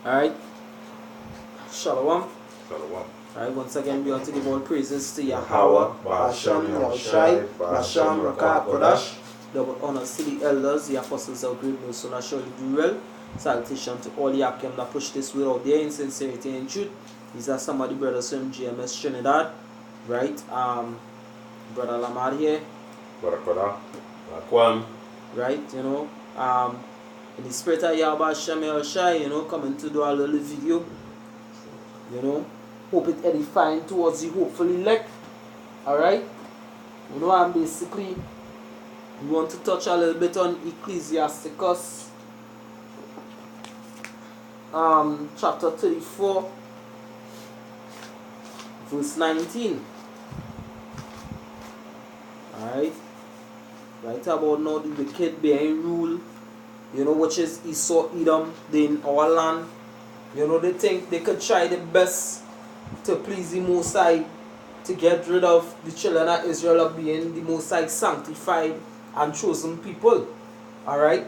Alright, Shalom. Shalom. Alright, once again we want to give all praises to Yahweh, Yahweh, Basham, Yahushai, Basham, Rakah, Kodash. Double honors to the elders, the apostles of great news, so not surely do well. Salutation to all the Akim that push this word out there in sincerity and truth. These are some of the brothers from GMS Trinidad, right? Brother Lamar here, Barakada. Lakwam. right? In the spirit of Yahweh Shem Yahushai, coming to do a little video, hope it edifying towards the hopeful elect. Alright? And basically, we want to touch a little bit on Ecclesiasticus, chapter 34, verse 19. Alright? Right about now, the wicked being rule, which is Esau, Edom, in our land. They think they could try the best to please the Most High, to get rid of the children of Israel of being the Most High sanctified and chosen people. Alright?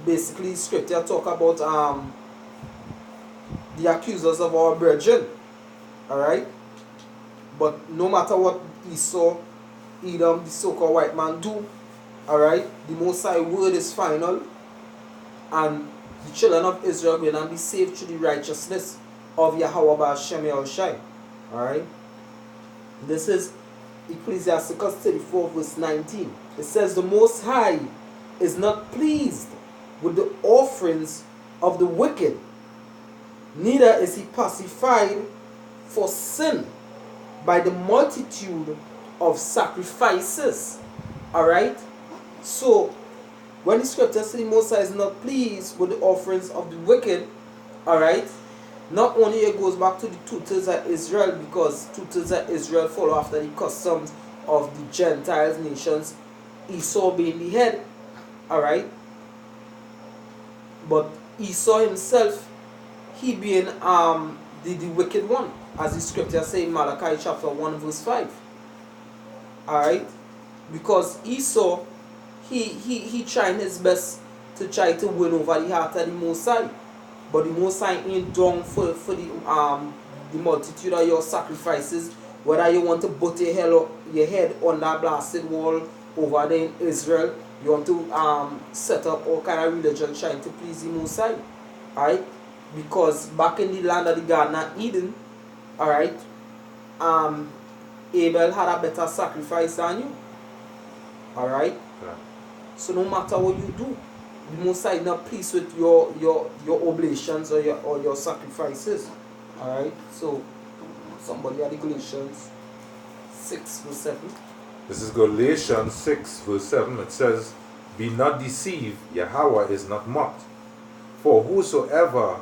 Basically, scripture talk about the accusers of our brethren. Alright? But no matter what Esau, Edom, the so-called white man do, alright, the Most High word is final, and the children of Israel will be saved through the righteousness of Yahweh Ba'ashem Yahushai. Alright? This is Ecclesiasticus 34 verse 19. It says, the Most High is not pleased with the offerings of the wicked, neither is he pacified for sin by the multitude of sacrifices. Alright? So, when the scripture says the Most High is not pleased with the offerings of the wicked, alright, not only it goes back to the two-thirds of Israel, because two-thirds of Israel follow after the customs of the Gentiles nations, Esau being the head, alright, but Esau himself, he being the wicked one, as the scripture says in Malachi chapter 1 verse 5. Alright, because Esau, he trying his best to try to win over the heart of the Most High, but the Most High ain't down for the multitude of your sacrifices, whether you want to butt your head on that blasted wall over there in Israel, you want to set up all kind of religion trying to please the Most High. Alright, because back in the land of the Garden of Eden, alright, Abel had a better sacrifice than you. Alright? Yeah. So no matter what you do, the Most High is not pleased with your oblations or your sacrifices. Alright? So somebody at the Galatians 6 verse 7. This is Galatians 6 verse 7. It says, be not deceived, Yahweh is not mocked. For whatsoever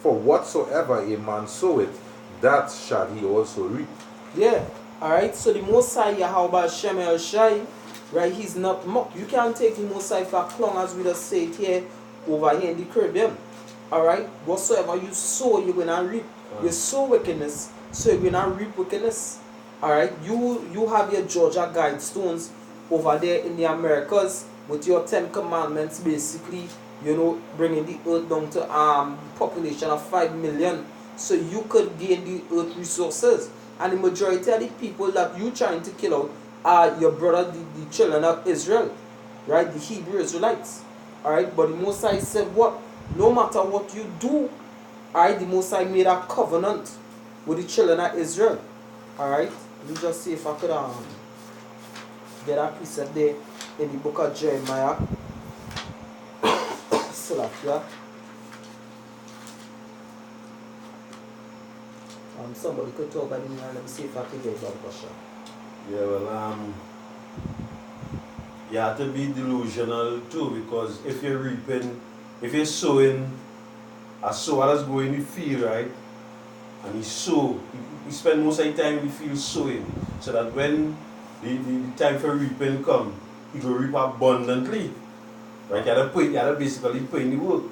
a man soweth, that shall he also reap. Yeah. Alright, so the Most High Yahweh Shem Yahushai, right, he's not mocked. You can't take the Most High for long, as we just say it here, over here in the Caribbean. Alright, whatsoever you sow, you're gonna reap. You sow wickedness, so you're gonna reap wickedness. Alright, you have your Georgia Guidestones over there in the Americas with your 10 commandments, basically, bringing the earth down to population of 5 million, so you could gain the earth resources. And the majority of the people that you trying to kill out are your brother, the children of Israel, right? The Hebrew Israelites. Alright, but the Most High said what? No matter what you do, alright, the Most High made a covenant with the children of Israel. Alright, let me just see if I could get a precept there in the book of Jeremiah. Sirach. Somebody could talk about it, and let me see if I can get that question. Yeah, well, you have to be delusional too, because if you're sowing, a sower that's going in the field, right? And he spend most of the time in the field sowing, so that when the time for reaping come, he will reap abundantly. Right? You have to basically put in the work.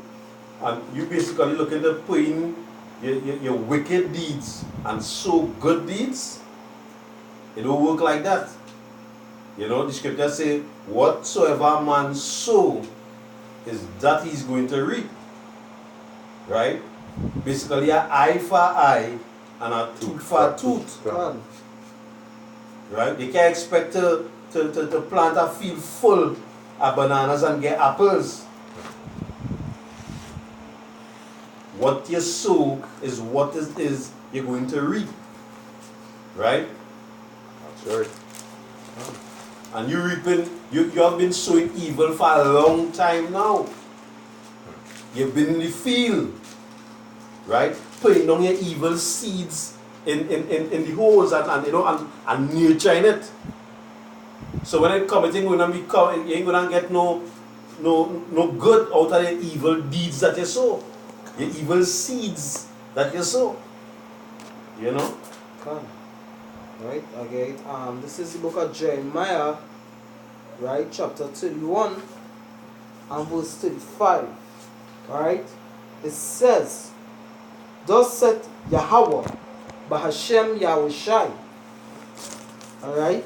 And you basically looking to put in your wicked deeds and sow good deeds. It don't work like that. The scripture say, whatsoever man sow is that he's going to reap. right? Basically, an eye for eye and a tooth for tooth. Come. Right? They can't expect to plant a field full of bananas and get apples. What you sow is what is you're going to reap. Right? That's right. And you reaping, you have been sowing evil for a long time now. You've been in the field. Right? Putting down your evil seeds in the holes and nurturing it. So when it comes, you ain't gonna get no good out of the evil deeds that you sow. The evil seeds that you sow. You know? Come. Right, okay. This is the book of Jeremiah, right, chapter 31 and verse 35. Alright? It says, thus said Yahweh, Bahashem Yahushai, alright,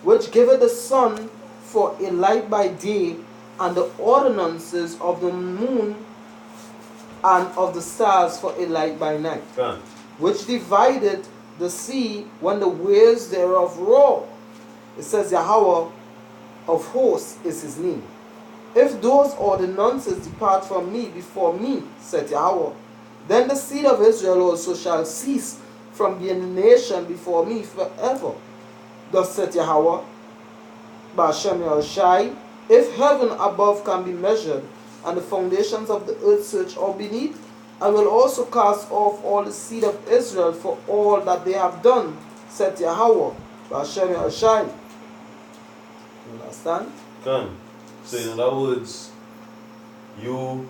which giveth the sun for a light by day, and the ordinances of the moon and of the stars for a light by night, which divided the sea when the waves thereof roar. It says Yahweh of hosts is his name. If those ordinances depart from me before me, said Yahweh, then the seed of Israel also shall cease from being a nation before me forever. Thus said Yahweh, Ba'ashem Yahushai, if heaven above can be measured, and the foundations of the earth searched or beneath, I will also cast off all the seed of Israel for all that they have done, said Yahweh, Ba'ashem Yahushai. You understand? Come. So in other words, you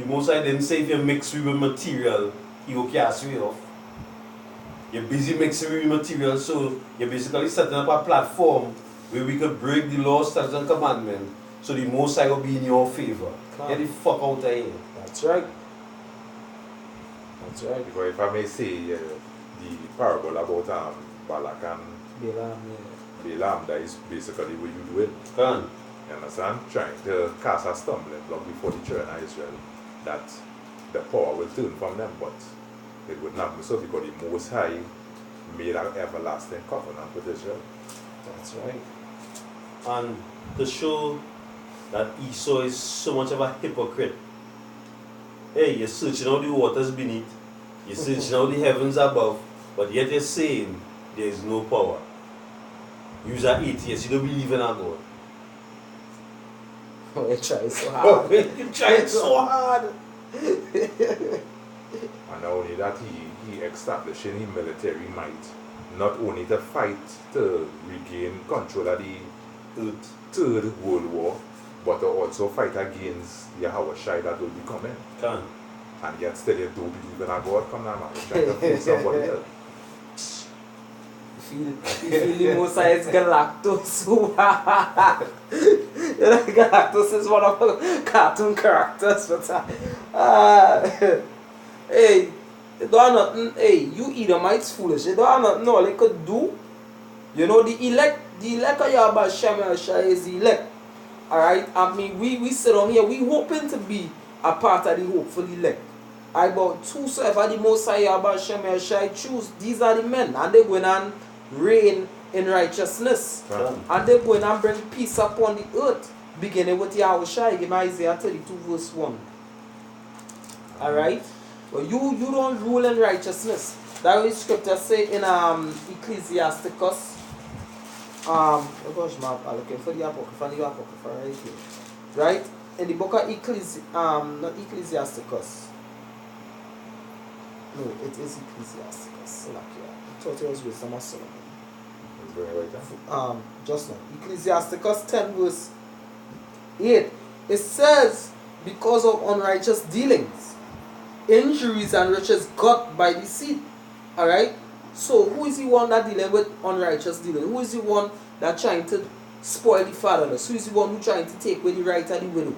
most I didn't say if you mix with material, you will cast you off. You're busy mixing with material, so you're basically setting up a platform where we could break the law, statutes, and commandments, so the Most High will be in your favor. Get the fuck out of here. That's right. That's right. Because if I may say, the parable about Balak and Balaam, that is basically what you doing. Come. You understand? Trying to cast a stumbling block before the children of Israel, that the power will turn from them, but it would not be so, because the Most High made an everlasting covenant with Israel. That's right. And to show that Esau is so much of a hypocrite. Hey, you're searching out the waters beneath, you're searching out the heavens above, but yet you're saying there is no power. You're an atheist, you don't believe in a God. Oh, you try so hard. You tried so hard. And not only that, he establishing his military might, not only to fight to regain control of the Third World War, but to also fight against Yahweh that will be coming. Can. And yet still you don't believe in a God. Come on, man. You're trying to fool somebody else. You feel the Most High is Galactus. You know, Galactus is one of the cartoon characters. But, hey, you don't have nothing. Hey, you Edomites foolish. You don't have nothing all they could do. You know, the elect of Yahweh Shem Yahushai is the elect. Alright? I mean, we sit on here, we hoping to be a part of the hopeful elect. About whosoever the Most High Yahweh Shem Yahushai choose, these are the men. And they go and reign in righteousness. Right. And they go and bring peace upon the earth. Beginning with Yahushai, give me Isaiah 32 verse 1. Alright? But you don't rule in righteousness. That is scripture say in Ecclesiasticus. Oh gosh, I'm looking for the Apocrypha right here. Right? In the book of not Ecclesiasticus. No, it is Ecclesiasticus. I thought it was Wisdom of Solomon. Just now. Ecclesiasticus 10 verse 8. It says, because of unrighteous dealings, injuries and riches got by deceit. Alright? So who is the one that dealing with unrighteous dealing? Who is the one that trying to spoil the fatherless? Who is the one who trying to take away the right of the widow?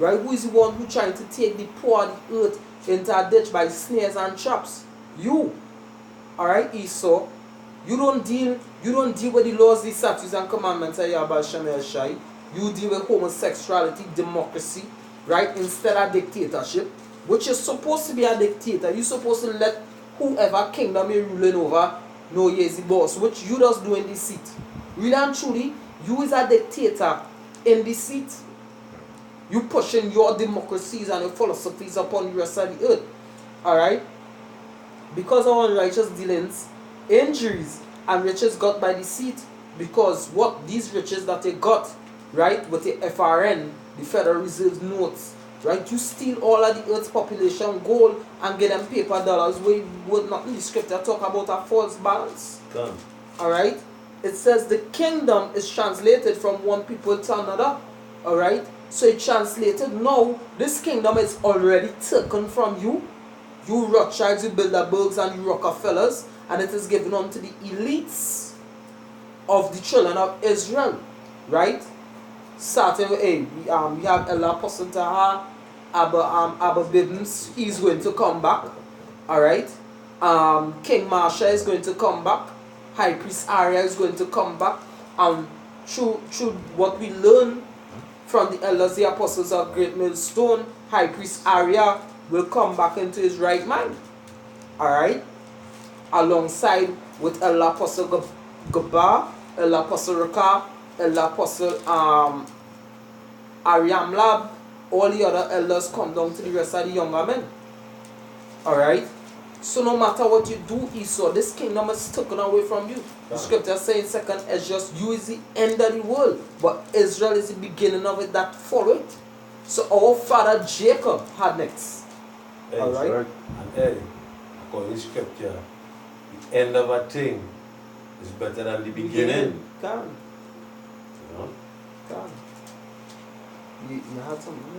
Right? Who is the one who trying to take the poor of the earth into a ditch by snares and traps? You. Alright, Esau. You don't deal with the laws, the statutes and commandments of Yahweh Shem Yahushai. You deal with homosexuality, democracy. right, instead of dictatorship, which is supposed to be a dictator. You're supposed to let whoever kingdom you're ruling over know you're the boss, which you just do in the seat. Really and truly, you is a dictator in the seat. You pushing your democracies and your philosophies upon the rest of the earth. Alright? Because of unrighteous dealings, injuries, and riches got by the seat, because what these riches that they got, right, with the FRN, the Federal Reserve notes, right, you steal all of the earth's population gold and get them paper dollars where would not in the scripture talk about a false balance. Alright? It says the kingdom is translated from one people to another. Alright? So it translated now, this kingdom is already taken from you. You Rothschilds, you Bilderbergs, and you Rockefellers, and it is given unto the elites of the children of Israel. Right? Starting with, we have Ella Apostle Taha, Abba Biddens, he's going to come back. Alright? King Marsha is going to come back. High Priest Arya is going to come back. Through what we learn from the elders, the apostles of Great Millstone, High Priest Arya will come back into his right mind. Alright? Alongside with El Apostle Gaba, El Apostle Raka, El Apostle Aryam Lab, all the other elders come down to the rest of the younger men. Alright? So no matter what you do, Esau, this kingdom is taken away from you. The scripture says in 2nd Ezra, you is the end of the world, but Israel is the beginning of it that follow it. So our father Jacob had next. Alright? And according to scripture, the end of a thing is better than the beginning. Can. You know? Can. You had something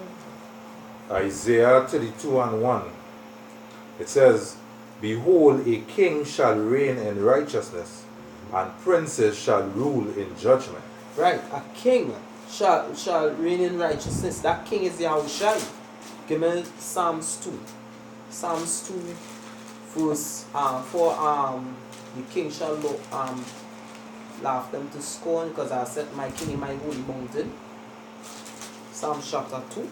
there? Isaiah 32:1. It says, behold, a king shall reign in righteousness, and princes shall rule in judgment. Right, a king shall reign in righteousness. That king is Yahushai. Give me Psalms 2. Psalms 2, verse 4. The king shall laugh them to scorn, because I set my king in my holy mountain. Psalms chapter 2.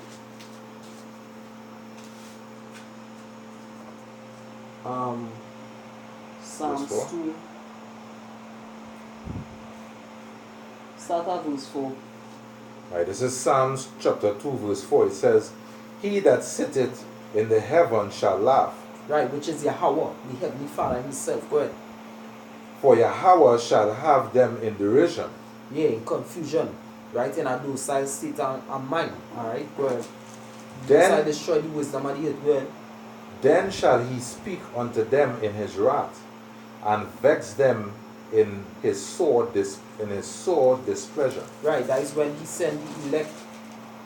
Psalms 2. Start at verse 4. Right, this is Psalms chapter 2, verse 4. It says, he that sitteth in the heaven shall laugh. Right, which is Yahweh, the Heavenly Father himself. Go ahead. For Yahweh shall have them in derision. Yeah, in confusion. Right, in a docile state and mind. Alright, go ahead. Then I destroy the wisdom of the earth. Go ahead. Then shall he speak unto them in his wrath, and vex them in his sore displeasure. Right, that is when he sent the elect,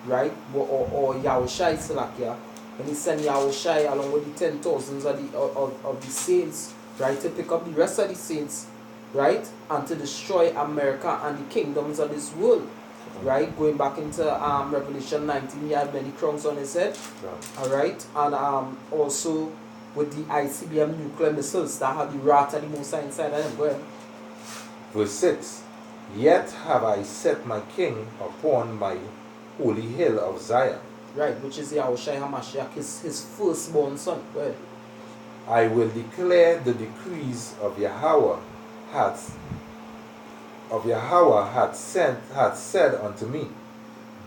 right, or Yahushai Salakia, when he sent Yahushai along with the 10,000s of the saints, right, to pick up the rest of the saints, right, and to destroy America and the kingdoms of this world. Right, going back into Revelation 19, he had many crowns on his head. Alright, and also with the ICBM nuclear missiles that have the wrath of the Most High inside of them. Go ahead. Verse 6. Yet have I set my king upon my holy hill of Zion. Right, which is Yahushua HaMashiach, his firstborn son. Go ahead. I will declare the decrees of Yahweh hath said unto me,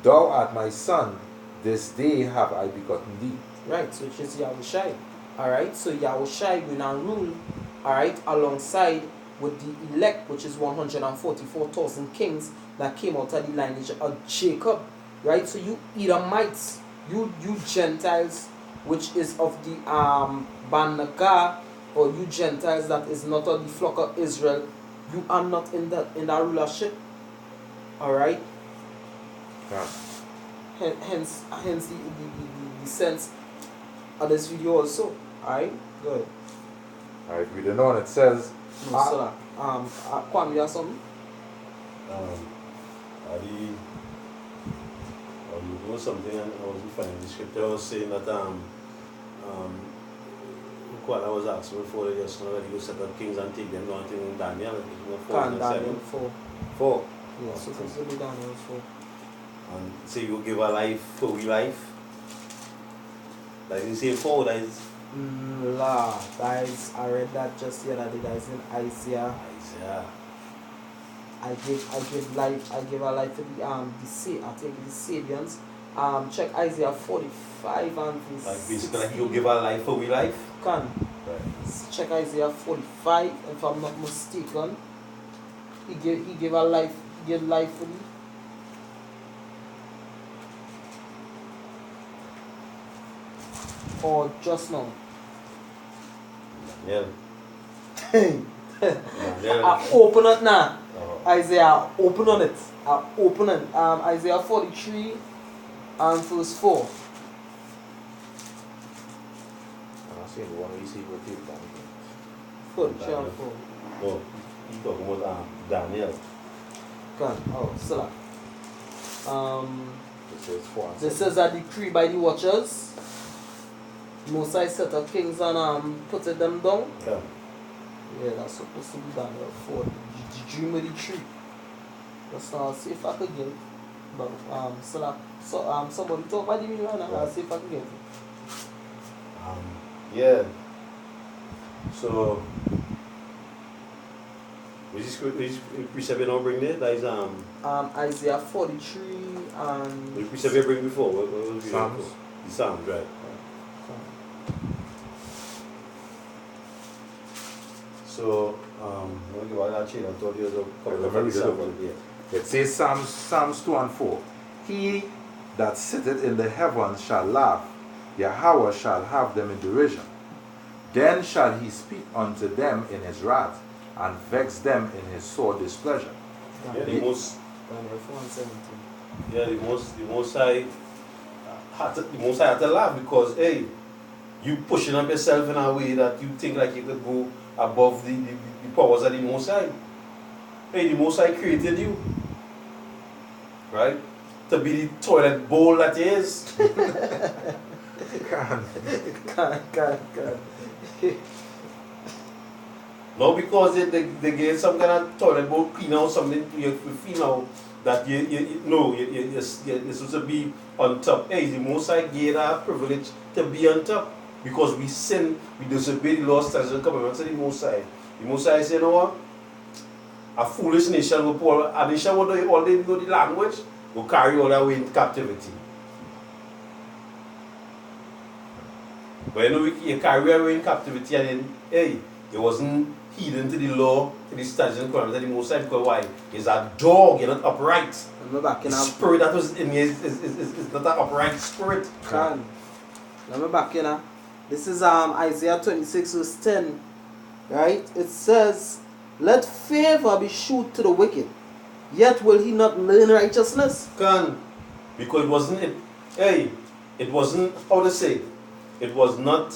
thou art my son, this day have I begotten thee. Right, so which is Yahushai. Alright, so Yahushai will now rule, alright, alongside with the elect, which is 144,000 kings that came out of the lineage of Jacob. Right, so you Edomites, you Gentiles, which is of the Banaga, or you Gentiles that is not of the flock of Israel, you are not in that rulership. Alright? Yeah. Hence the sense of this video also. Alright? Good. Alright, reading on, it says, No, Kwame, you have something? You know something, and I wasn't finding the scripture. I was saying that what I was asking before, just know that you set up kings and take them down in Daniel. Daniel 4. 4. Yeah, so consider Daniel 4. And say you give a life for we life. That is the same 4, that is La, guys, I read that just the other day. That is in Isaiah. Isaiah. I give a life to I think the Sabians. Check Isaiah 45 and verse Like basically 16. you give a life for we life. Can Right. check Isaiah 45, if I'm not mistaken. He gave a life, he gave life for me. Or just now. Yeah. I open it now. Uh-huh. Isaiah, open on it. I open it. Isaiah 43 and verse 4. I'm saying the one where you see what you've done. 43 and 4. Oh, you talking about Daniel. Can. Oh, Sirach. It says 4 and This 7. is a decree by the watchers. Mosai set up kings and putted them down. Yeah. Yeah, that's supposed to be Daniel 4. The dream of the tree. Let's see if I could get it. But Sirach. So somebody talk about the meaning right now. Yeah. I'll see if I can get it. Yeah. So which precept you don't bring there? That is Isaiah 43 and which precept you bring before? What was Psalms. The Psalms, right. So let me give out that chain. I thought you was a couple Let me of read it over. examples. Yeah. It says Psalms 2 and 4. He that sitteth in the heavens shall laugh, Yahweh shall have them in derision. Then shall he speak unto them in his wrath, and vex them in his sore displeasure. Yeah, the most Daniel 4 and 17. Yeah, the most I had to laugh because hey, you pushing up yourself in a way that you think like you could go above the powers of the Most High. Hey, the Most High created you, right? To be the toilet bowl that he is. Can. Not because they get some kind of toilet bowl cleaner or something you feel now that you're supposed to be on top. Hey, the Most High gave that privilege to be on top because we sin, we disobey the laws, statutes, and commandments of the Most High. The Most High said, you know what? A foolish nation will pull, a nation will know all they know the language, will carry all that way in captivity. But you know, you carry away in captivity and then, hey, it wasn't heeding to the law, to the statutes and commandments of the Most High because why? He's a dog, you're not upright. The spirit that was in you is not an upright spirit. Can. Let me back in. This is Isaiah 26 verse 10. Right? It says, let favor be shewed to the wicked, yet will he not learn righteousness. Can. Because it wasn't, how to say, it was not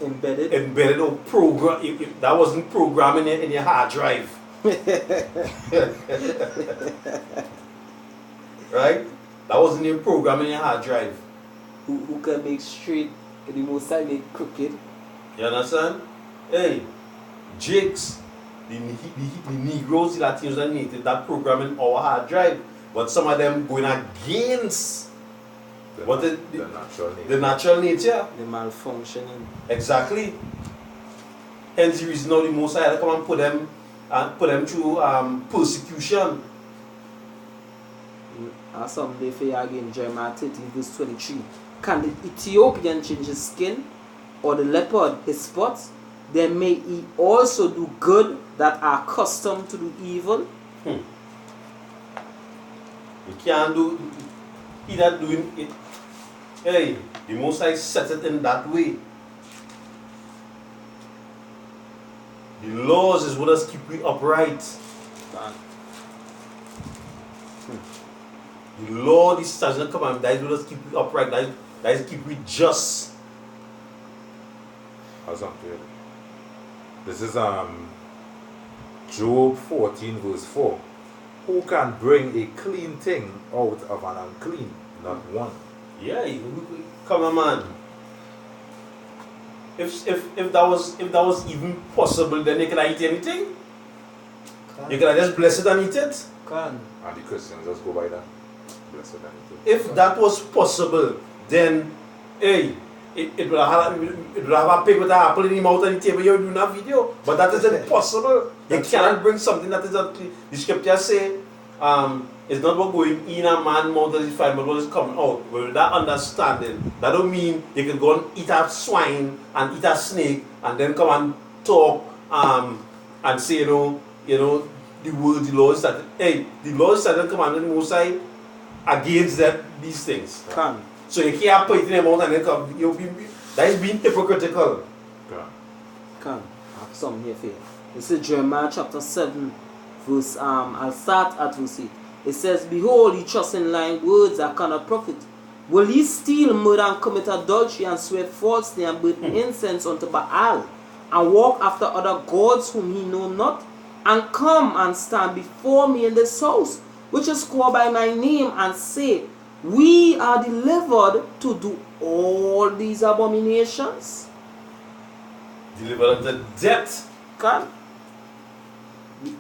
embedded or program. That wasn't programming in your hard drive. Right? That wasn't even programming in your hard drive. Who can make straight, the Most High make crooked. You understand? Hey, Jakes, the Negroes, the Latinos, and Natives, that programming our hard drive. But some of them going against the natural nature. The malfunctioning. Exactly. Hence the reason now the Most High had to come and put them through persecution. And someday for you again, Jeremiah 13 verse 23. Can the Ethiopian change his skin, or the leopard his spots? Then may he also do good that are accustomed to do evil. You can't do, he that doing it. Hey, the Most High set it in that way. The laws is what us keep we upright. The law, the statutes and commandments, that is what us keep we upright. That is keep we just. This is Job 14 verse 4. Who can bring a clean thing out of an unclean? Not one. Yeah, come on, man. If that was even possible, then you could eat anything. You could just bless it and eat it. Can. And the Christians just go by that. Blessed and eat it. If that was possible, then hey, it will have a pig with an apple in the mouth and the table you're doing a video. But that is impossible. You That's cannot right. bring something that is not, the scripture say, it's not what going in a man's mouth that is fine, but what is coming out. With that understanding, that don't mean you can go and eat a swine and eat a snake and then come and talk and say, the word, the law is that, hey, the law is that commanded the Most High against these things. Can. So you can't put it in the mouth and then come, that is being hypocritical. Can. I have some here for you. This is Jeremiah chapter 7, verse, I'll start at verse 8. It says, Behold, ye trust in lying words that cannot profit. Will ye steal, murder, and commit adultery, and swear falsely, and burn incense unto Baal, and walk after other gods whom ye know not, and come and stand before me in this house, which is called by my name, and say, We are delivered to do all these abominations? Deliver them to death. Can.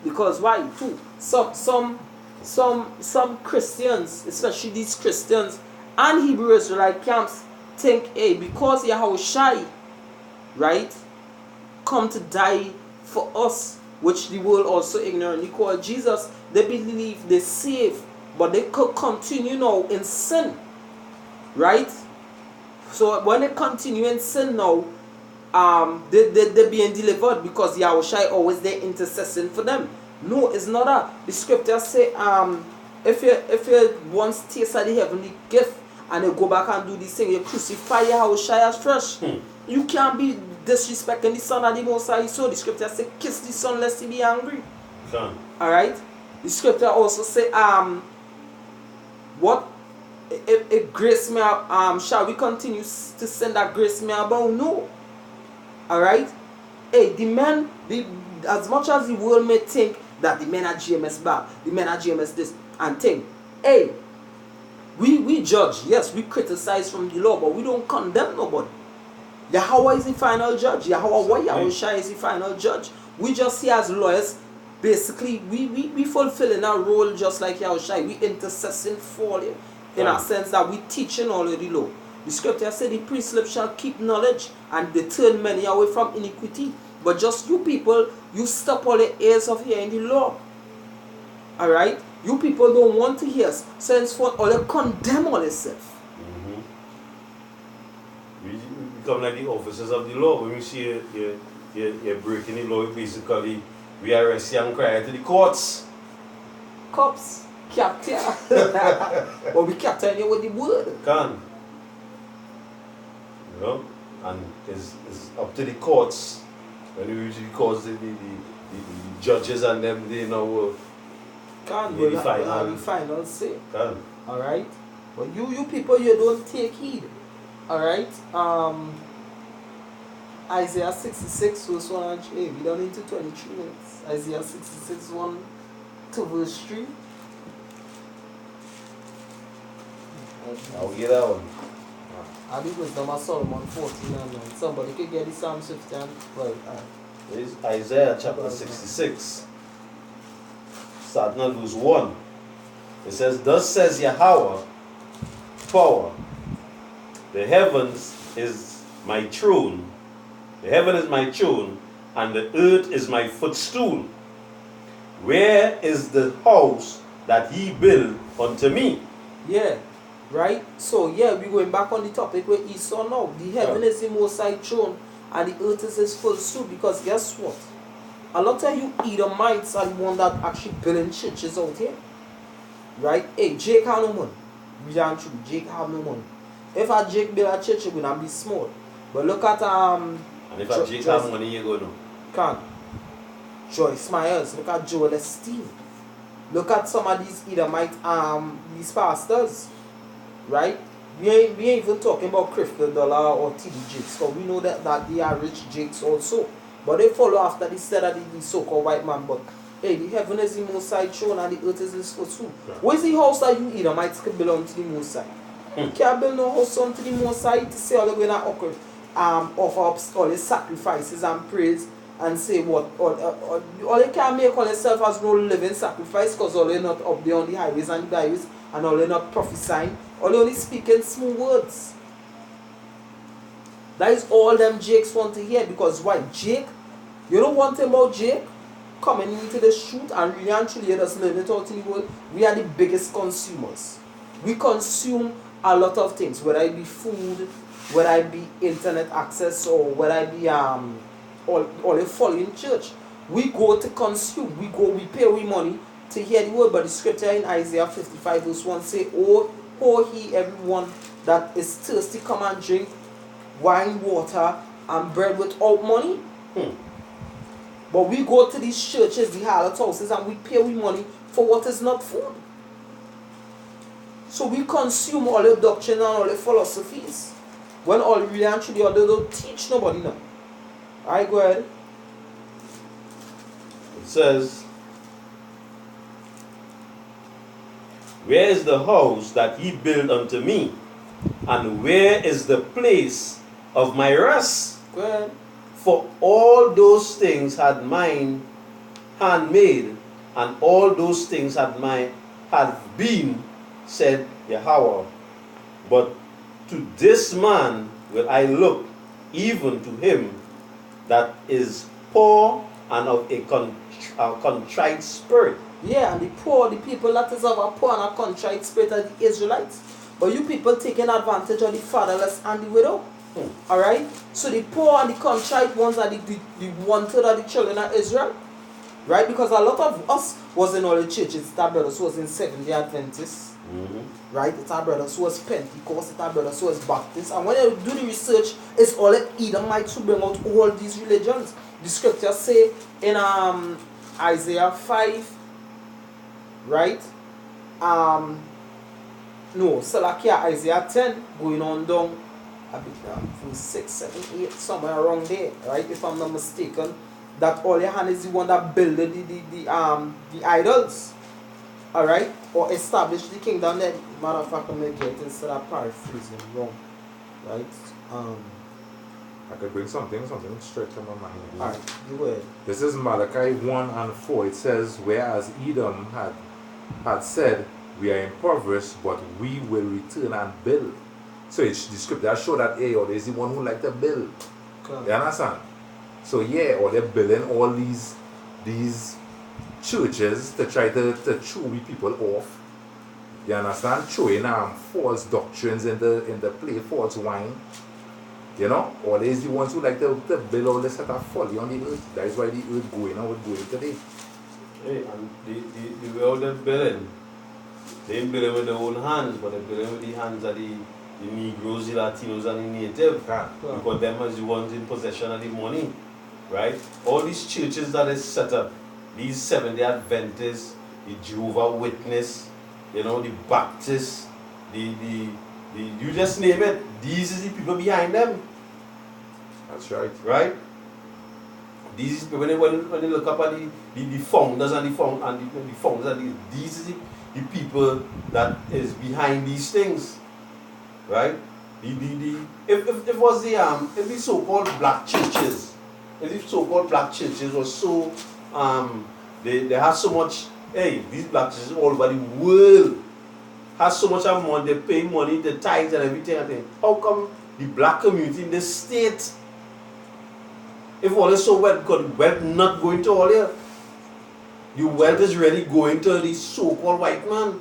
Because why? Too. Some Christians, especially these Christians and Hebrew Israelite camps, think, hey, because Yahushai, right, come to die for us, which the world also ignorantly call Jesus, they believe they save, but they could continue now in sin, right? So when they continue in sin now, they're being delivered because Yahushai always there intercessing for them. No, it's not that. The scriptures say, if you once taste of the heavenly gift and you go back and do this thing, you crucify Yahushai afresh. You can't be disrespecting the Son of the Most High. So the scripture say, kiss the Son lest he be angry. Alright? The scripture also say, what? If grace may, shall we continue to send that grace may abound? No. Alright? Hey, the men, as much as the world may think that the men are GMS bad, the men are GMS this, and think, hey, we judge, yes, we criticize from the law, but we don't condemn nobody. Yahweh is the final judge. Yahushai is the final judge. We just see as lawyers, basically, we fulfilling our role just like Yahushai. We intercessing for you, in a sense that we teaching all of the law. The scripture said the precept shall keep knowledge, and they turn many away from iniquity. But just you people, you stop all the ears of hearing the law. Alright? You people don't want to hear, since for all you condemn all yourself. We become like the officers of the law. When we see you're breaking the law, basically we arrest you and cry to the courts. Cops, capture. But we capture you with the word. Can. And it's up to the courts. When you reach the courts, the judges and them, they know. Can Yeah, we the the final say. Can. Alright? But you people, you don't take heed. Alright? Isaiah 66 verse 1 and 3. We don't need to 23 minutes. Isaiah 66 1 to verse 3. I'll get that one. I think Wisdom of Solomon 14 and 9. Somebody could get the Psalm 50 and 12. It's Isaiah chapter 66, starting at verse 1. It says, Thus says Yahweh, power, the heavens is my throne, the heaven is my throne, and the earth is my footstool. Where is the house that he built unto me? Yeah. Right? So yeah, we're going back on the topic where Esau now. The heaven is the Most High throne and the earth is his footstool, because guess what? A lot of you Edomites are the one that actually building churches out here. Right? Hey, Jake have no money. We are true. Jake have no money. If a Jake build a church, it will not be small. But look at And if a Jake have money, you go no. Can Joyce Myers, look at Joel Esteem. Look at some of these Edomite these pastors. Right? We ain't even talking about Creflo Dollar or TD Jakes, because we know that they are rich Jakes also. But they follow after the stead of the so-called white man. But hey, the heaven is the Most High throne and the earth is his footstool. Where's the house that you Edomites can build unto the Most High? You can't build no house unto the Most High to say all the way that offer up all the sacrifices and praise and say what? All you can make on yourself as no living sacrifice, because all you're not up there on the highways and the byways, and all you're not prophesying. All only speaking smooth words. That is all them Jakes want to hear. Because why? Jake, you know one thing about Jake? Coming into the shoot and really and truly just learn it out in the world, we are the biggest consumers. We consume a lot of things, whether it be food, whether it be internet access, or whether it be all the following church. We go to consume, we pay we money to hear the word. But the scripture in Isaiah 55 verse 1 say, oh he everyone that is thirsty, come and drink wine, water, and bread without money. But we go to these churches, the harlot houses, and we pay we money for what is not food. So we consume all the doctrine and all the philosophies, when all really and truly they don't teach nobody now. Alright, go ahead. It says, where is the house that he built unto me? And where is the place of my rest? Go ahead. For all those things had mine hand made, and all those things had been, said Yahweh. But to this man will I look, even to him that is poor and of a contrite spirit. Yeah, and the poor, the people that is of a poor and a contrite spirit are the Israelites. But you people taking advantage of the fatherless and the widow. Alright? So the poor and the contrite ones are the one-third of the children of Israel. Right? Because a lot of us was in all the churches. It's our brothers who was in Seventh-day Adventists. Right? It's our brothers who was Pentecost. It's our brothers who was Baptist. And when you do the research, it's all the Edomites who bring out all these religions. The scriptures say in Isaiah 5, right? Sirach, Isaiah 10, going on down a bit from 6, 7, 8, somewhere around there, right? If I'm not mistaken, that all your hand is the one that built the idols, all right, or established the kingdom. That matter of fact, I'm gonna get it instead of paraphrasing wrong, right? I could bring something straight to my mind. All right, you go ahead. This is Malachi 1 and 4. It says, whereas Edom had said, we are impoverished, but we will return and build. So it's the scripture show that there's the one who like to build. Okay. You understand? So or they're building all these churches to try to throw people off. You understand? Throwing false doctrines in the play, false wine. You know? Or there's the ones who like to build all this set of folly on the earth. That is why the earth going on with going today. Hey, and the way all they're building, they ain't building with their own hands, but they're building with the hands of the Negroes, the Latinos, and the native. Because them are the ones in possession of the money. Right? All these churches that is set up, these Seventh-day Adventists, the Jehovah's Witness, you know, the Baptists, you just name it, these is the people behind them. That's right. Right? These when you look up at the founders and the founders and these is the people that is behind these things. Right? If the so-called black churches, were so they have so much, these black churches all over the world has so much of money, they pay money, the tithes and everything. How come the black community in the state, if all is so well, because the wealth not going to all here, the wealth is really going to the so-called white man.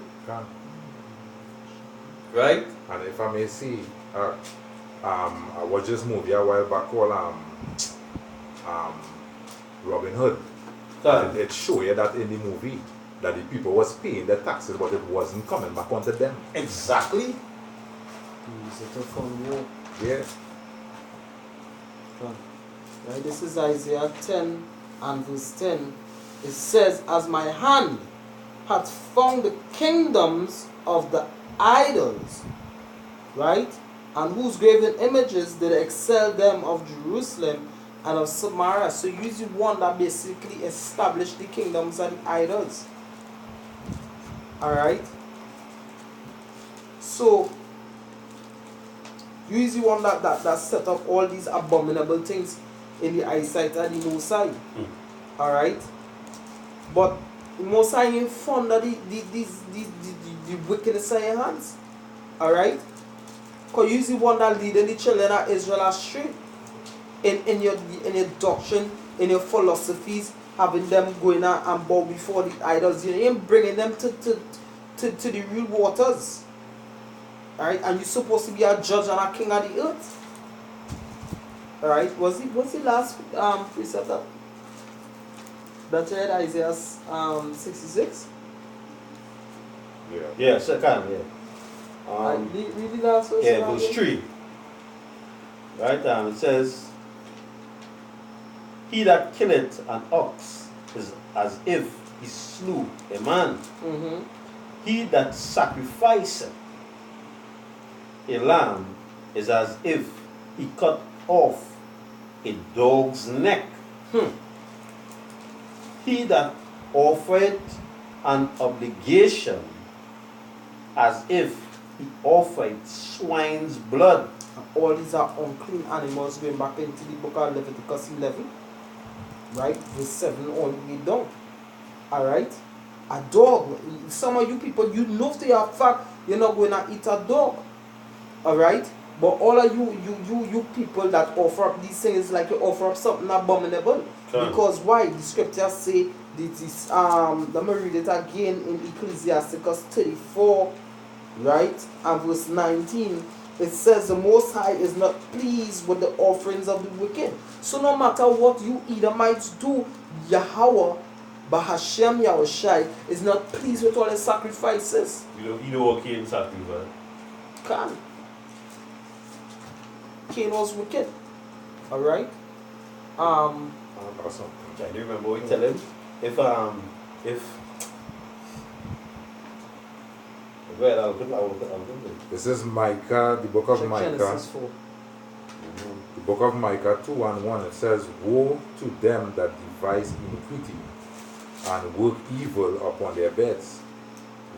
Right? And if I may see, I watched this movie a while back called Robin Hood. And it showed you that in the movie that the people was paying the taxes, but it wasn't coming back onto them. Exactly. Yeah. Right, this is Isaiah 10 and verse 10. It says, as my hand hath found the kingdoms of the idols, right, and whose graven images did excel them of Jerusalem and of Samaria. So you use the one that basically established the kingdoms of the idols. Alright? So you use the one that set up all these abominable things in the eyesight of the Most High. Alright? But the Most High ain't fond of the wickedness of your hands. Alright? Because you're the one that leading the children of Israel astray. In your doctrine, in your philosophies, having them going out and bow before the idols. You ain't bringing them to the real waters. Alright? And you're supposed to be a judge and a king of the earth. Alright? What's the last precept that you read? Isaiah 66? Yeah, second, yeah. Read the last verse. Yeah, verse 3. Right, it says, he that killeth an ox is as if he slew a man. Mm-hmm. He that sacrificeth a lamb is as if he cut off a dog's neck. He that offereth an obligation as if he offered swine's blood. All these are unclean animals going back into the book of Leviticus 11. Right? Verse 7 all the way down. Alright? A dog. Some of you people, you know for your fact you're not going to eat a dog. Alright? But all of you people that offer up these things like you offer up something abominable. Because why? The scriptures say this is let me read it again in Ecclesiasticus 34, right? And verse 19. It says the Most High is not pleased with the offerings of the wicked. So no matter what you Edomites do, Yahweh, Bahashem Yahushai, is not pleased with all the sacrifices. You know what Cain sacrificed? Cain was wicked. Alright? Awesome. I do remember what you tell him. If well, This is Micah, the book of Micah. Genesis 4. The book of Micah 2:1. It says, woe to them that devise iniquity and work evil upon their beds.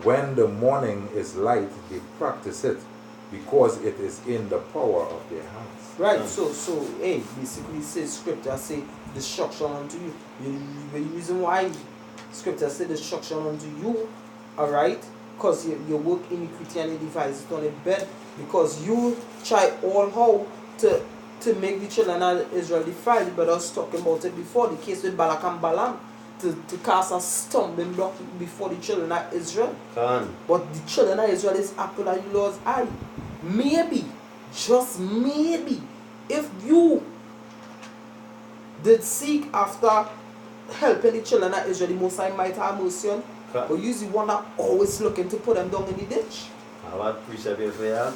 When the morning is light, they practice it, because it is in the power of their hands. Right, so basically says scripture say destruction unto you. The reason why scripture say destruction unto you, alright, because you work iniquity and you devise it on a bed, because you try all how to make the children of Israel defiled, but I was talking about it before, the case with Balak and Balaam, to cast a stumbling block before the children of Israel. But the children of Israel is apple of the Lord's eye. Maybe, just maybe, if you did seek after helping the children of Israel, the Most High might have mercy on. But you're the one that always looking to put them down in the ditch. I want to preach a bit for you.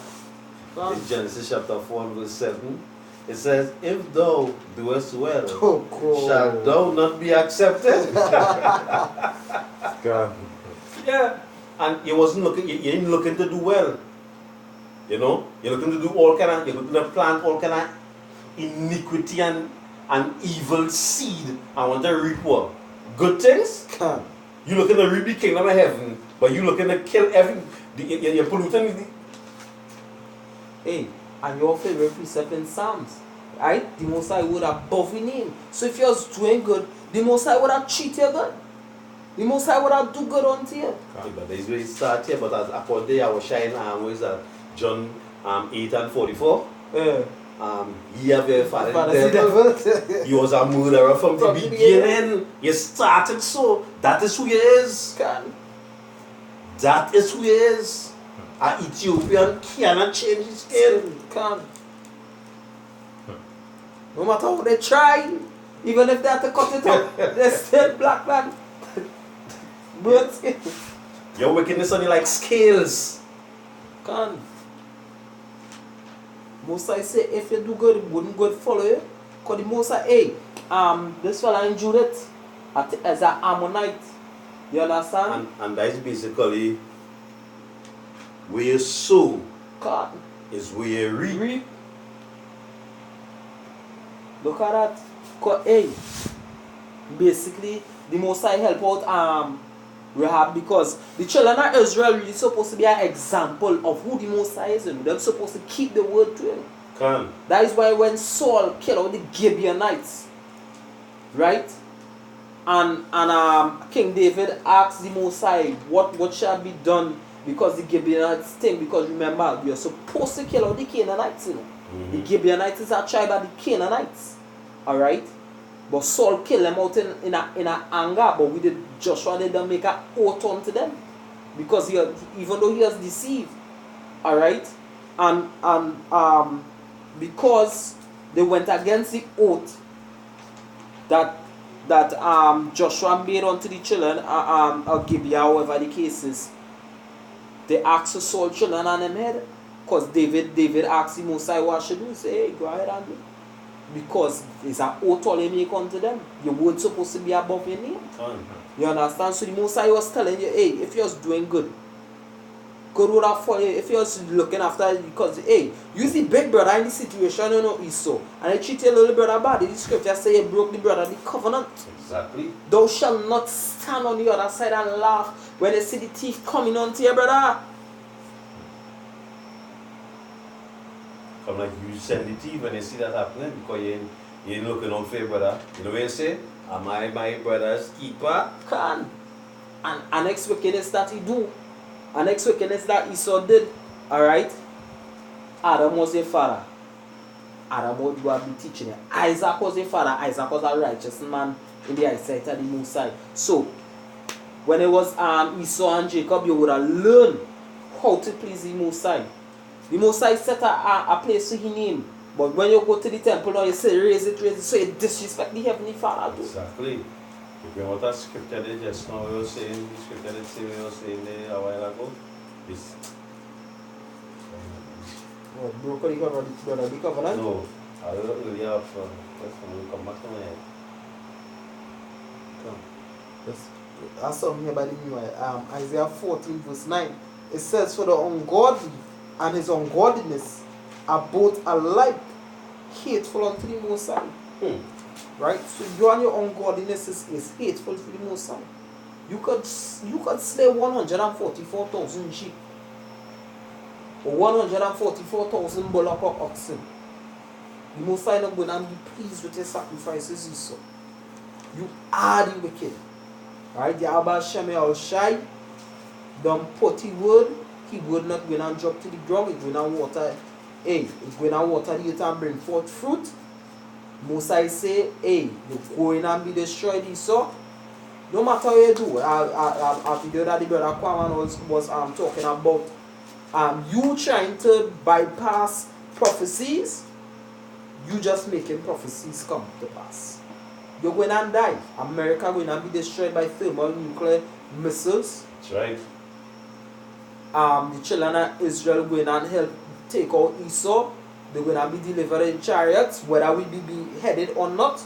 In Genesis chapter 4 verse 7, it says, if thou doest well, shall thou not be accepted? Yeah. And you wasn't looking, you ain't looking to do well. You know? You're looking to do all kind of, you're looking to plant all kind of iniquity and evil seed. I want to reap what? Good things? You're looking to reap the kingdom of heaven, but you're looking to kill everything. You're polluting. Hey, and your favorite precept in Psalms, right? The Most High would have buffed your name. So if you're doing good, the Most High would have treated you good. The Most High would have do good unto you. Okay, but there's where it starts here, but as according to our shine, what is that? John 8:44. Ye have your father the devil. He was a murderer from the beginning. You started so. That is who he is. That is who he is. An Ethiopian cannot change his skin. No matter how they try, even if they have to cut it up, they're still black man. Bird skin. Your wickedness on you like scales. Most I say if you do good, wouldn't good follow you. Because the most I, this fella in Judith as an Ammonite. You understand? And that is basically where you sow is where you reap. Look at that. Because, basically, the Most High help out Rahab, because the children of Israel really supposed to be an example of who the Most High is. They're supposed to keep the word to him. That is why when Saul killed all the Gibeonites, right? And King David asked the Most High, what shall be done? because the Gibeonites thing, because remember, you're supposed to kill all the Canaanites, you know. The Gibeonites is a tribe of the Canaanites. Alright? But Saul killed them out in a anger, but Joshua didn't make an oath unto them. Because even though he was deceived. Alright? And because they went against the oath that Joshua made unto the children of Gibeah, however the case is, they asked the Saul children on them head. Because David asked the Most High what should do. He said, hey, go ahead and do it. Because it's an oath all you make unto them. Your word's supposed to be above your name. You understand? So the Most High was telling you, hey, if you're doing good, God would have for you. If you're looking after, because, hey, you see big brother in the situation, you know, Esau, and they treat your little brother bad. The scripture say you broke the brother the covenant. Exactly. Thou shalt not stand on the other side and laugh when they see the thief coming onto your brother. Come like you send the thief when you see that happening because you ain't looking out for your brother. You know what you say? Am I my brother's keeper? Can. And next wickedness that he do. And next wickedness that Esau did. Alright? Adam was a father. Adam would go and be teaching him. Isaac was a father. Isaac was a righteous man in the eyesight of the Most High. So, when it was Esau and Jacob, you would have learned how to please the Most High. The Most High set a place to his name. But when you go to the temple now, you say raise it, so you disrespect the Heavenly Father too. Exactly. If you want that scripture there just now, you were saying, the scripture that we were saying there a while ago, is... Oh, broke the covenant? No, I don't really have we'll come back to my head. I saw here by the new Isaiah 14 verse 9. It says, for the ungodly and his ungodliness are both alike hateful unto the Most High. Right? So you and your ungodliness is hateful to the Most High. You could slay 144,000 sheep or 144,000 bullock or oxen. The Most High not going to be pleased with your sacrifices, Esau. You are the wicked. Right? The Abba Shem Shai, don't put the word, he would not go and drop to the ground, it's going to water. Hey, it's going to water the earth and bring forth fruit. Mosai say, hey, you're going and be destroyed, Esau. No matter what you do, a video that the brother Kwaman was talking about, you trying to bypass prophecies, you just making prophecies come to pass. You're going to die. America going to be destroyed by thermonuclear missiles. That's right. The children of Israel going and help take out Esau. They're going to be delivered in chariots, whether we be beheaded or not.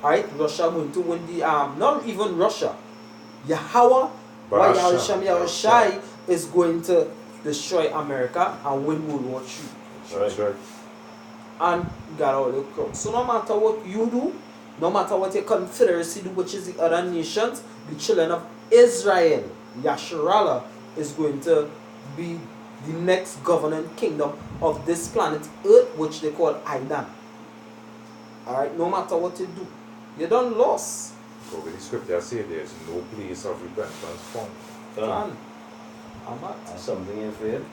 Alright, Russia going to win the not even Russia. Yahweh, Yahushua is going to destroy America and win World War III. That's right. And got all the crowd. So no matter what you do, no matter what your confederacy do, which is the other nations, the children of Israel, Yasharallah, is going to be the next governing kingdom of this planet Earth, which they call Aidan. Alright, no matter what you do, you don't lose. So the scripture says there's no place of repentance found. That's something in faith.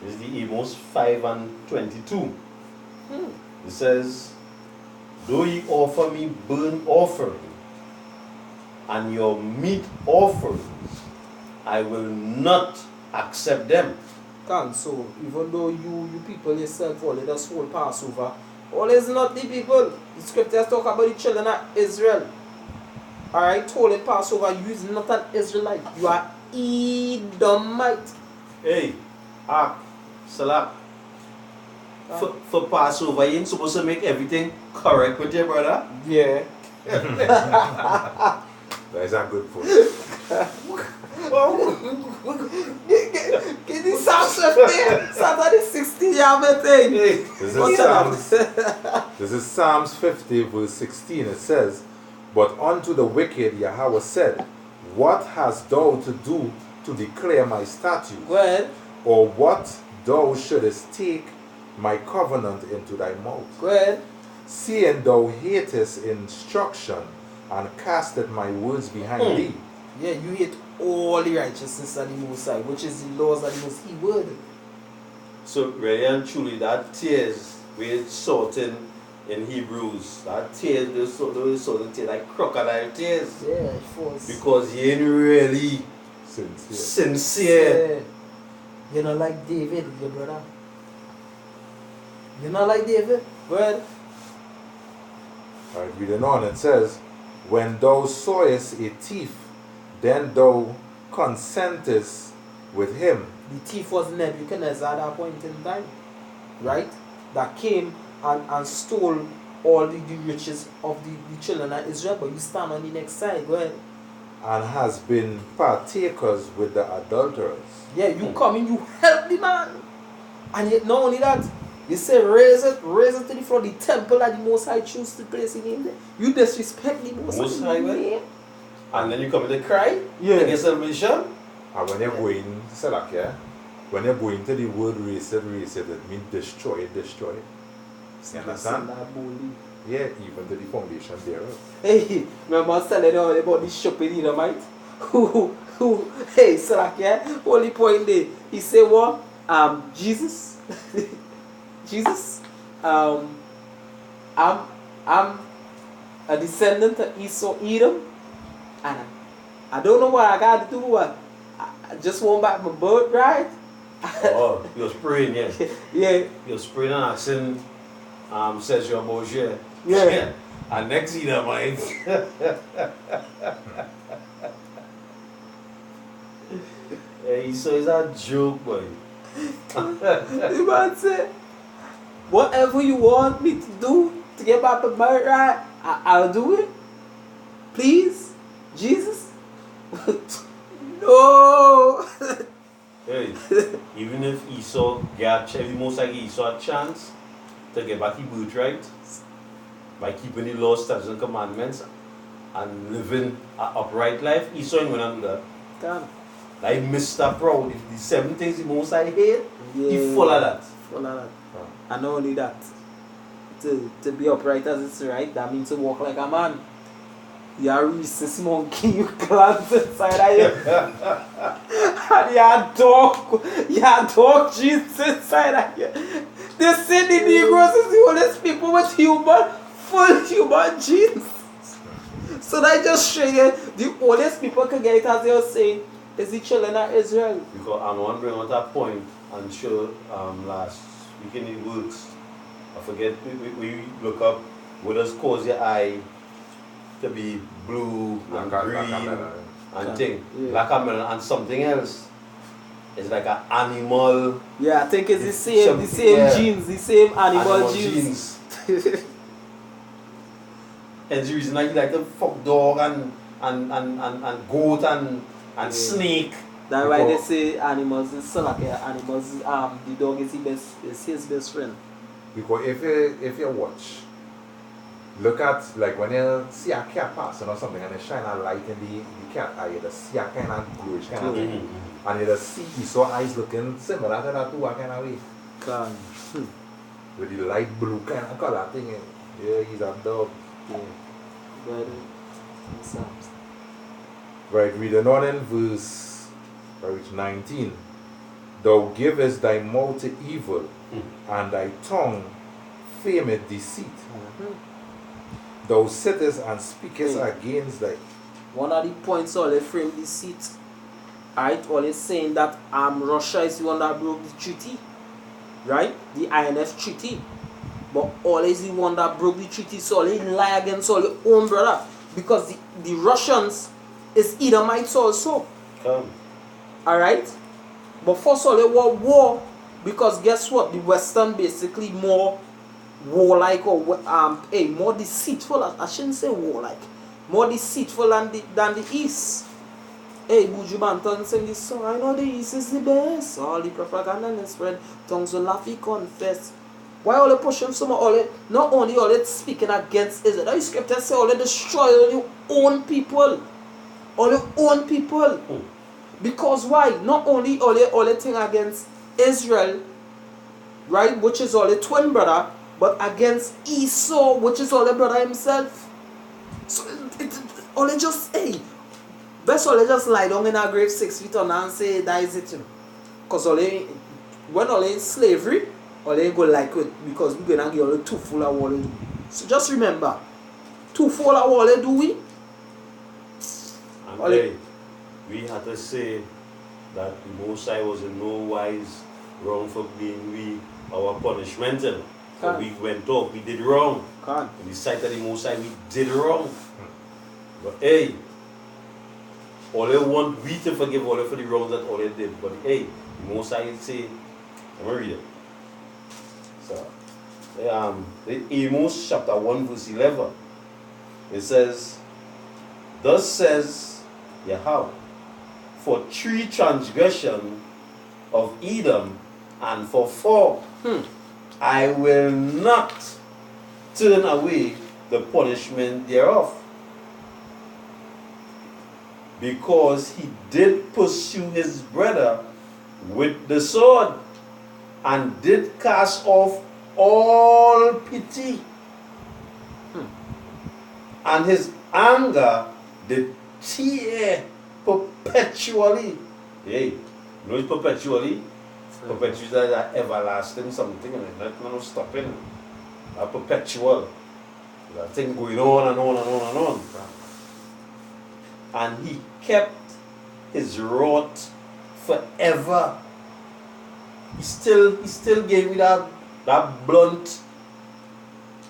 This is the Amos 5:22. It says, though ye offer me burnt offering and your meat offerings, I will not accept them. So even though you people yourself all let us hold Passover, all is not the people. The scriptures talk about the children of Israel. Alright, holding Passover, you is not an Israelite. You are Edomite. Hey, Salak. For Passover, you ain't supposed to make everything correct with your brother? Yeah. That is a good point. Get the Psalms 15. Saturday 16, you have a thing. This is Psalms 50 verse 16. It says, but unto the wicked Yahweh said, what hast thou to do to declare my statutes? Go ahead. Or what thou shouldest take my covenant into thy mouth? Go ahead. Seeing thou hatest instruction and casteth my words behind thee. Yeah, you hate all the righteousness of the Most High, which is the laws of the Most High word. So really and truly, that tears we're sorting in Hebrews, that tears, those sort of tears, like crocodile tears. Yeah, it was. Because you ain't really sincere. Yeah. You're not like David, your brother. You're not like David. Go ahead. Alright, reading on, it says, when thou sawest a thief, then thou consentest with him. The thief was Nebuchadnezzar at that point in time, right? That came and stole all the riches of the children of Israel, but you stand on the next side. Go ahead. And has been partakers with the adulterers. Yeah, you come in, you help the man. And yet not only that, you say raise it to the floor, the temple that the Most High choose to place in him there. You disrespect the Most High. Right? And then you come in to cry? Yeah. To get salvation? And when you're going, Sirach, yeah, when you're going to the word raise it, it means destroy it. You understand? Yeah, even to the foundation thereof. Hey, remember I was telling you about the shopping Edomite? Hey, Sirach, yeah? Only point there. He said what? Jesus. Jesus. I'm a descendant of Esau, Edom. And I don't know what I got to do. I just want back my birthright. Oh, you was praying, yeah. Yeah. You was praying and asking, says your Moshe. Yeah. And next thing that mind. Hey, so it's a joke, boy. The man said, whatever you want me to do to get back my birthright, I'll do it. Please, Jesus. No. Hey, even if Esau got most likely Esau a chance to get back his birthright by keeping the laws, statutes, and commandments and living an upright life, Esau ain't gonna do that. Damn. Like Mr. Proud, if the 7 things the most I hate, Yeah. he full of that. Full of that. And not only that, to be upright as it's right, that means to walk like a man. You are rhesus monkey, you glance inside of you. And you dog jeans inside of you. They say the Negroes is the oldest people with full human genes. So that just show you the oldest people can get it, as they were saying, is the children of Israel. Because I'm wondering at that point, I'm sure last weekend it works. I forget, we look up what does cause your eye to be blue and green and thing. Yeah. Black and melon and something else. It's like an animal. Yeah, I think it's the same yeah. genes, the same animal genes. And the reason I like the fuck dog and goat and snake. That's why they say animals is so like animals. The dog is his best friend. Because if you watch, look at, like when you see a cat passing or something and they shine a light in the cat eye, you just see a kind of bluish kind of thing. And you just see Esau eyes looking similar to that too, a kind of way. With the light blue kind of color thing. Yeah, he's a dog. Yeah. But Right, reading on in verse 19. Thou givest thy mouth to evil, and thy tongue fameth deceit. Thou sittest and speakest against thy. one of the points all they frame deceit. Right, always saying that Russia is the one that broke the treaty. Right? The INF treaty. But always the one that broke the treaty, so they lie against all their own brother. Because the Russians is Edomites also. Alright? But first all they were war, because guess what? The Western basically more warlike or more deceitful. I shouldn't say warlike. More deceitful than the East. Hey, Buju Banton sing this song. I know the East is the best. All the propaganda and spread. Tongues will laugh, he confess. Why all they pushing so much? Not only all they speaking against Israel. The scriptures say all they destroy all your own people. All your own people. Because why? Not only all they thing against Israel, right, which is all the twin brother, but against Esau, which is all the brother himself. So all they just, hey, Best all just lie down in a grave 6 feet under and say that is it, you know. Because when all in slavery, all they go like it because we're gonna get all the 2 full of water. So just remember, 2 full of water do we? And All hey, we had to say that the Most High was in no wise wrong for being our punishment. You know. So we went off, we did wrong. Can't. In the sight of the Most High, we did wrong. But hey, all they want we to forgive all for the wrongs that all they did. But hey, the Most High say, I'm going to read it. So, Amos chapter 1 verse 11. It says, thus says Yahweh, for 3 transgression of Edom and for 4, I will not turn away the punishment thereof. Because he did pursue his brother with the sword, and did cast off all pity. And his anger did tear perpetually. Hey, you know it's perpetually? Perpetually that everlasting something, and it's not stopping. That perpetual. That thing going on and on and on and on. And he kept his wrath forever. He still gave me that blunt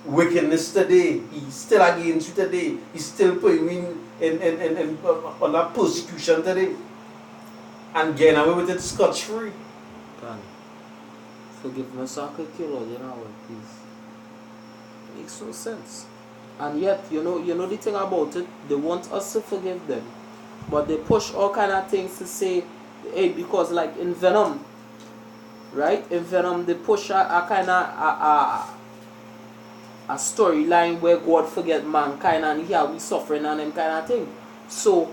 wickedness today. He's still against you today. He's still putting me in on that persecution today. And getting away with it scotch free. Can. Forgiveness I could kill all, you know, please. Makes no sense. And yet, you know the thing about it, they want us to forgive them, but they push all kind of things to say, hey, because like in Venom, right? In Venom, they push a kind of a storyline where God forget mankind and here we suffering and them kind of thing. So,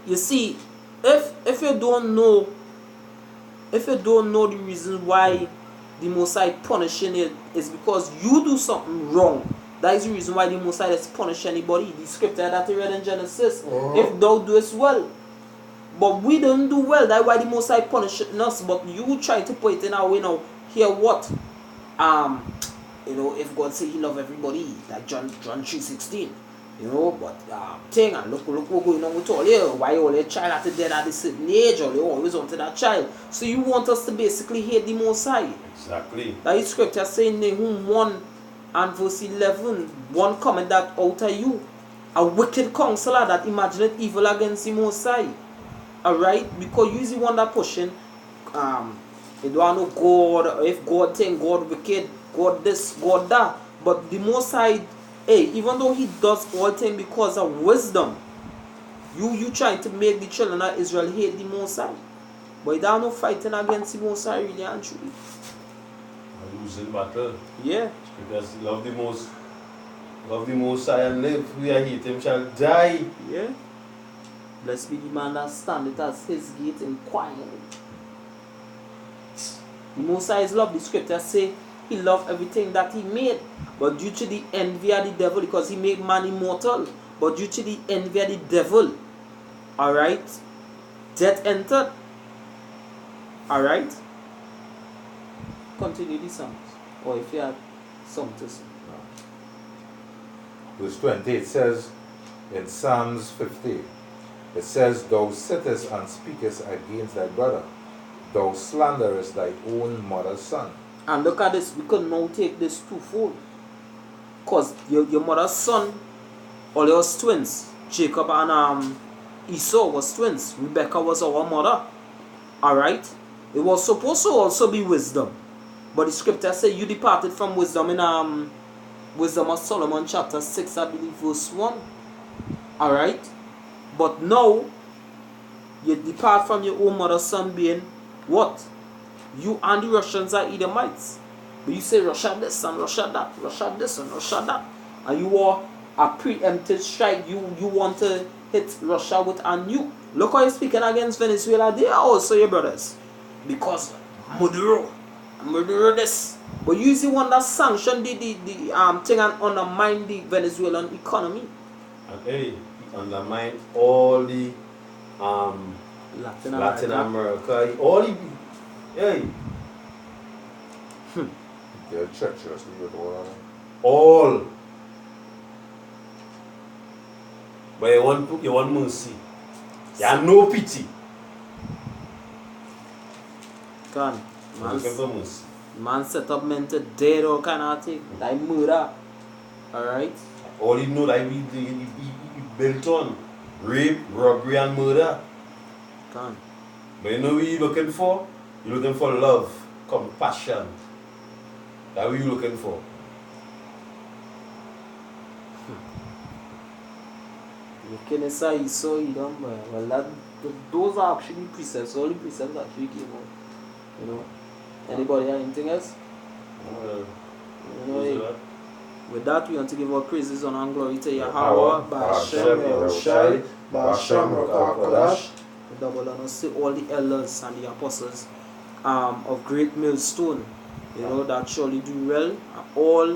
you see, if you don't know the reason why the Most High punishing it is because you do something wrong. That is the reason why the Most High does punish anybody. The scripture that you read in Genesis, if thou doest well. But we don't do well. That's why the Most High punishing us. But you try to put it in our way now. Hear what? If God say He love everybody, like John 3:16. But thing and look what going on with all you. Why all your child at the dead at a certain age, or you always wanted that child. So you want us to basically hate the Most High. Exactly. That is scripture saying Nahum 1 and verse 11, one comment that out of you, a wicked counselor that imagined evil against the Most High. Alright? Because you is the one that pushing, you don't know God, if God think God wicked, God this, God that. But the Most High, even though He does all things because of wisdom, you trying to make the children of Israel hate the Most High. But you don't know fighting against the Most High really and truly. A losing battle. Yeah. Because love the Most High and live. Who hate Him shall die. Yeah. Blessed be the man that standeth at His gate inquiring. The Most High is love. The scripture say He loved everything that He made. But due to the envy of the devil, because He made man immortal, but due to the envy of the devil, alright, death entered. Alright? Continue the Psalms. Or if you have something to say. Verse 20, it says in Psalms 50, it says, thou sittest and speakest against thy brother, thou slanderest thy own mother's son. And look at this, we could now take this twofold. Because your mother's son, all was twins. Jacob and Esau was twins. Rebecca was our mother. Alright? It was supposed to also be wisdom. But the scripture says you departed from wisdom in Wisdom of Solomon chapter 6, I believe, verse 1. Alright? But now, you depart from your own mother's son being what? You and the Russians are Edomites. But you say Russia this and Russia that, Russia this and Russia that. And you are a preemptive strike. You want to hit Russia with a nuke. Look how you're speaking against Venezuela. They are also your brothers. Because Maduro this. But you is the one that sanctioned the thing and undermine the Venezuelan economy. And undermine all the Latin America, all the hey, They're treacherous with all of them. all. But you want mercy. You have no pity. Can You looking for mercy. man set up men to dead or kind of thing, like murder. Alright? All you know that he built on rape, robbery, and murder. Can. But you know what you're looking for? You're looking for love, compassion. That's what you're looking for. You can say you saw you don't well those are actually precepts, all the precepts actually came out. You know. Anybody have anything else? You know, with that we want to give our praises honor and glory to Yahweh, Ba'ashem, Yahushai, Ba'ashem, Rakakodash. we double honor to all the elders and the apostles of Great Millstone, you know, that surely do well. And all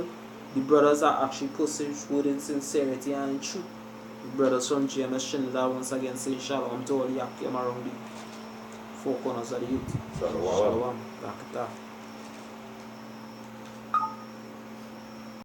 the brothers are actually pushing forward in sincerity and in truth. The brothers from GMS Trinidad once again say shalom to all the Yakim around the four corners of the youth. Shalom. Shalom. Rakata.